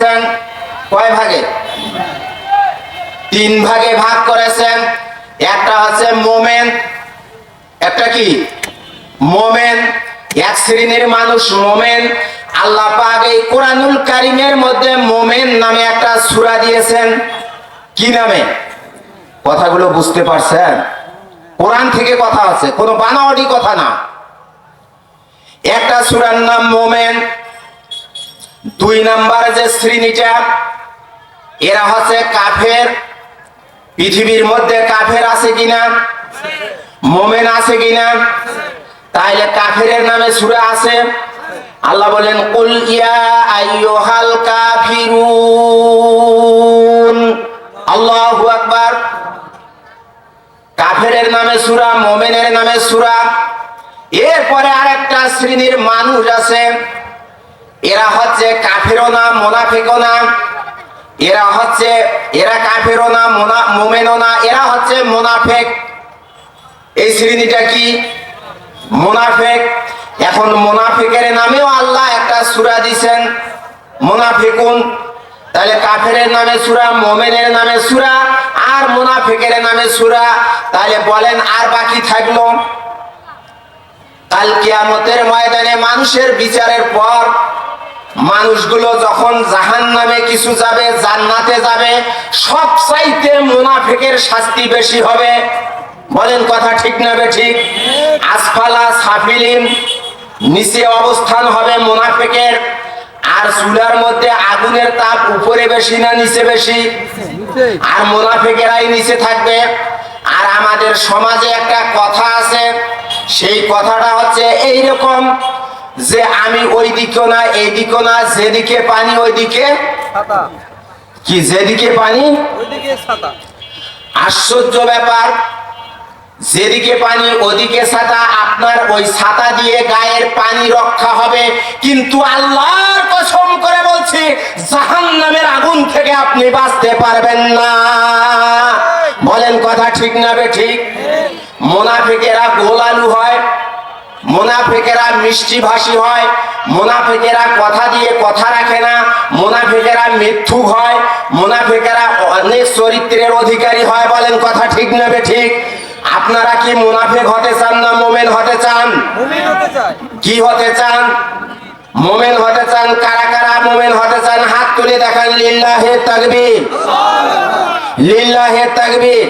কয় ভাগে? 3 ভাগে ভাগ করেছেন। একটা হচ্ছে মোমেন, একটা কি মোমেন, এক শ্রেণীর মানুষ মোমেন। আল্লাহ পাক এই কোরআনুল কারীমের মধ্যে মোমেন নামে একটা সূরা দিয়েছেন। কি নামে? কথাগুলো বুঝতে পারছেন? কোরআন থেকে কথা আছে, কোনো বানাওয়াটি কথা না। একটা সূরার নাম মোমেন। 2 নাম্বার যে শ্রেণীটা, এরা হচ্ছে কাফের। পৃথিবীর মধ্যে কাফের আছে কিনা? মোমেন আছে কিনা? তাইলে কাফেরের নামে সূরা আছে। আল্লাহ বলেন কুল ইয়া আইয়ুহাল কাফিরুন। আল্লাহু আকবার। কাফেরের নামে সূরা, মোমেনের নামে সূরা। এরপরে আরেকটা শ্রেণীর মানুষ আছে, এরা হচ্ছে কাফেরও না মুনাফিকও না। এরা কাফেরও না মুমিনও না, এরা হচ্ছে মুনাফিক। এই শ্রেণীটা কি? মুনাফিক। এখন মুনাফিকের নামেও আল্লাহ একটা সূরা দিবেন, মুনাফিকুন। তাহলে কাফেরের নামে সূরা, মুমিনের নামে সূরা, আর মুনাফিকের নামে সূরা। তাহলে বলেন আর বাকি থাকলো? কাল কিয়ামতের ময়দানে মানুষের বিচারের পর মানুষগুলো যখন জাহান্নামে কিছু যাবে, জান্নাতে যাবে, সবচাইতে মুনাফিকের শাস্তি বেশি হবে। বলেন কথা ঠিক না বেঠিক? আসফালা সাফিলিন, নিচে অবস্থান হবে মুনাফিকের। আর চুলার মধ্যে আগুনের তাপ উপরে বেশি না নিচে বেশি? আর মুনাফিকেরাই নিচে থাকবে। আর আমাদের সমাজে একটা কথা আছে, সেই কথাটা হচ্ছে এইরকম যে আমি ওই দিকে না এই দিকে না, যেদিকে পানি ওইদিকে কি, যেদিকে পানি ওইদিকে ছাতা। আশ্চর্য ব্যাপার, যেদিকে পানি ওদিকে ছাতা। আপনার ওই ছাতা দিয়ে গায়ের পানি রক্ষা হবে, কিন্তু আল্লাহর কসম করে বলছি জাহান্নামের আগুন থেকে আপনি বাঁচতে পারবেন না। বলেন কথা ঠিক না বেঠিক? মুনাফিকেরা গোলালু হয়, মুনাফিকেরা মিষ্টি ভাষী হয়, মুনাফিকেরা কথা দিয়ে কথা রাখে না, মুনাফিকেরা মিথ্যুক হয়, মুনাফিকেরা অনেক চরিত্রের অধিকারী হয়। বলেন কথা ঠিক না বেঠিক? আপনারা কি মুনাফিক হতে চান না মুমিন হতে চান? কি হতে চান? মুমিন হতে চান। কারা কারা মুমিন হতে চান হাত তুলে দেখান। লিল্লাহে তাকবীর, লিল্লাহে তাকবীর।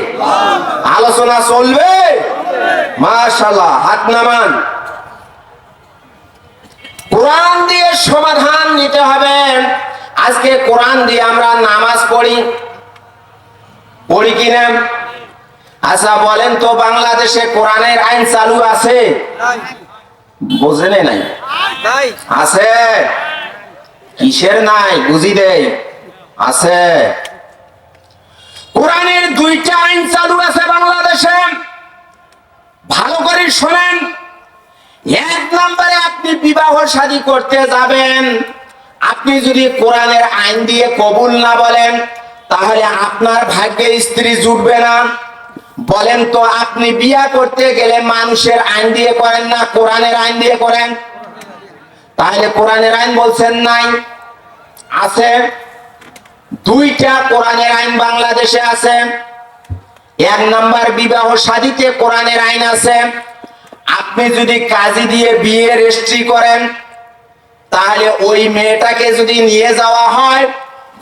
আলোচনা চলবে? মাশাআল্লাহ, হাত নামান। কোরআন দিয়ে সমাধান নিতে হবে। আজকে কোরআন দিয়ে আমরা নামাজ পড়ি কিনা? আচ্ছা বলেন তো, বাংলাদেশে কোরআনের আইন চালু আছে? বোঝেন নাই? আছে। কিসের নাই? বুঝি দেই। আছে। কোরআনের 2টা আইন চালু আছে বাংলাদেশে। ভালো করে শোনেন। 1 নম্বরে আপনি বিবাহ শাদী করতে যাবেন, আপনি যদি কোরআনের আইন দিয়ে কবুল না বলেন, তাহলে আপনার ভাগ্যে স্ত্রী জুটবে না। বলেন তো, আপনি বিয়া করতে গেলে মানুষের আইন দিয়ে করেন না কোরআনের আইন দিয়ে করেন? তাহলে কোরআনের আইন বলছেন নাই? আছে। 2টা কোরআনের আইন বাংলাদেশে আছে। 1 নম্বর, বিবাহ শাদীতে কোরআনের আইন আছে। আপনি যদি কাজী দিয়ে বিয়ে রেজিস্ট্রি করেন, তাহলে ওই মেয়েটাকে যদি নিয়ে যাওয়া হয়,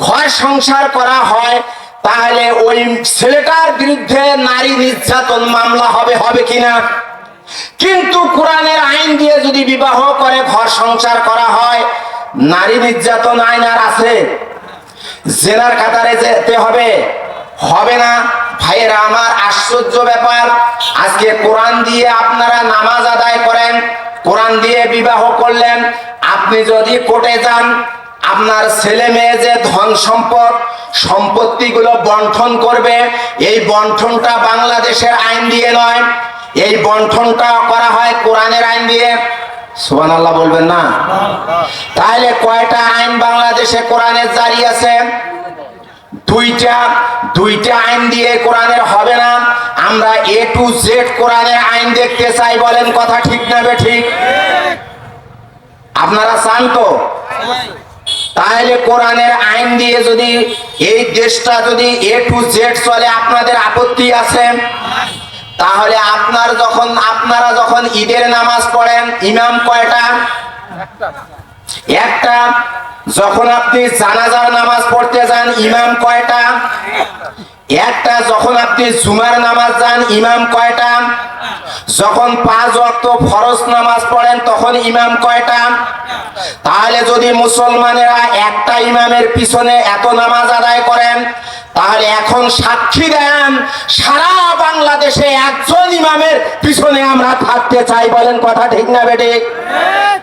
ঘর সংসার করা হয়, তাহলে ওই ছেলেটার বিরুদ্ধে নারী নির্যাতন মামলা হবে কিনা? কিন্তু কোরআনের আইন দিয়ে যদি বিবাহ করে ঘর সংসার করা হয়, নারী নির্যাতন আইন আর আছে? জেনার কাতারে যেতে হবে না। ভাইয়েরা আমার, আশ্চর্য ব্যাপার, আজকে কোরআন দিয়ে আপনারা নামাজ আদায় করেন, কোরআন দিয়ে বিবাহ করলেন। আপনি যদি কোর্টে যান, আপনার ছেলে মেয়ে যে ধন সম্পত্তিগুলো বন্টন করবে, এই বন্টনটা বাংলাদেশের আইন দিয়ে নয়, এই বন্টনটা করা হয় কোরআনের আইন দিয়ে। সুবহানাল্লাহ বলবেন না? তাহলে কয়টা আইন বাংলাদেশে কোরআনের জারি আছে? 2টা আইন দিয়ে কোরআনের হবে না। আমরা A to Z কোরআনের আইন দেখতে চাই। বলেন কথা ঠিক না বেঠিক? আপনারা চান তো? তাহলে কোরআনের আইন দিয়ে যদি এই দেশটা যদি A to Z চলে, আপনাদের আপত্তি আছে? তাহলে আপনারা যখন ঈদের নামাজ পড়েন, ইমাম কয়টা? একটা। যখন আপনি জানাজার নামাজ পড়তে যান, ইমাম কয়টা? একটা। যখন আপনি জুমার নামাজ যান, ইমাম কয়টা? যখন 5 ওয়াক্ত ফরজ নামাজ পড়েন, তখন ইমাম কয়টা? তাহলে যদি মুসলমানেরা একটা ইমামের পিছনে এত নামাজ আদায় করেন, তাহলে এখন সাক্ষী দেন সারা বাংলাদেশে একজন ইমামের পিছনে আমরা থাকতে চাই। বলেন কথা ঠিক না বেঠিক?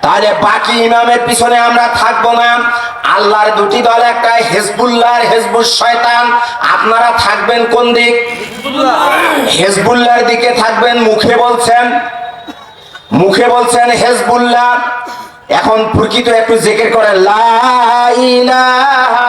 তাহলে বাকি ইমামের পিছনে আমরা থাকবো না। আল্লাহর দুটি দল, একটা হিজবুল্লাহ আর হিজবুশ শয়তান। আপনারা থাকবেন কোন দিক? হিজবুল্লাহর দিকে থাকবেন। মুখে বলছেন হিজবুল্লাহ। এখন প্রকৃত একটু জিকির করেন, লা ইলাহা